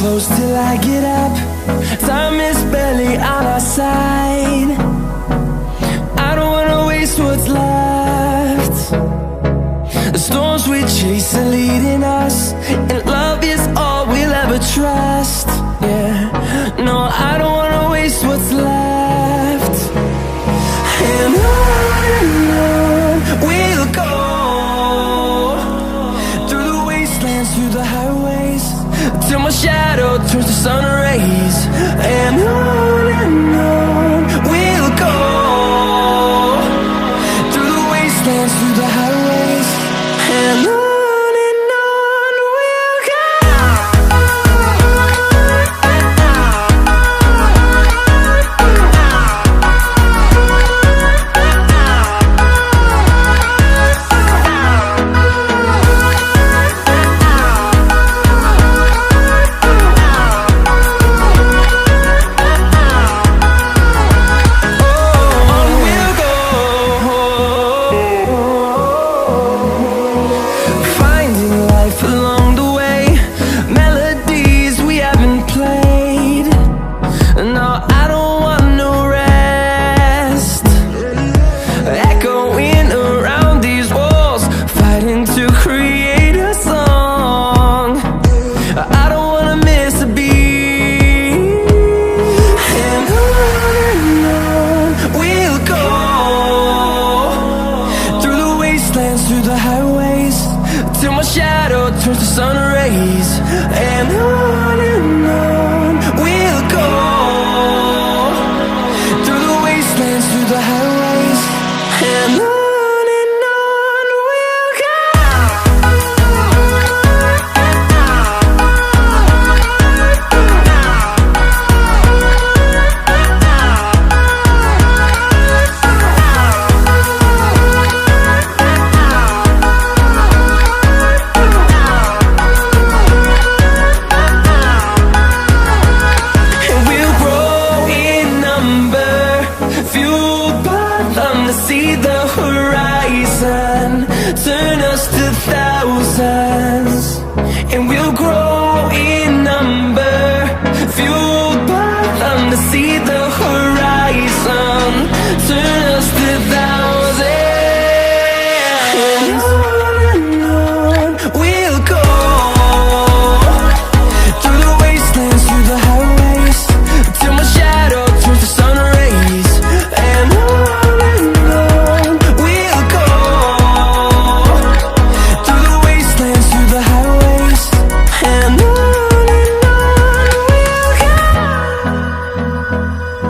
close till I get up. Time is barely on our side. I don't wanna waste what's left. The storms we chase are leading us, and love is all we'll ever trust. Yeah, no, I don't wanna waste what's left. And on we'll go, through the wastelands, through the highways, till my shadow turns to sun rays. And on we'll go, through the wastelands, through the highways, and on we'll go. Through the highways, till my shadow turns to sun rays. And on we'll go, through the wastelands, through the highways, and on we'll go. See the horizon, turn us to thousands, and we'll grow in number, fueled by them to see the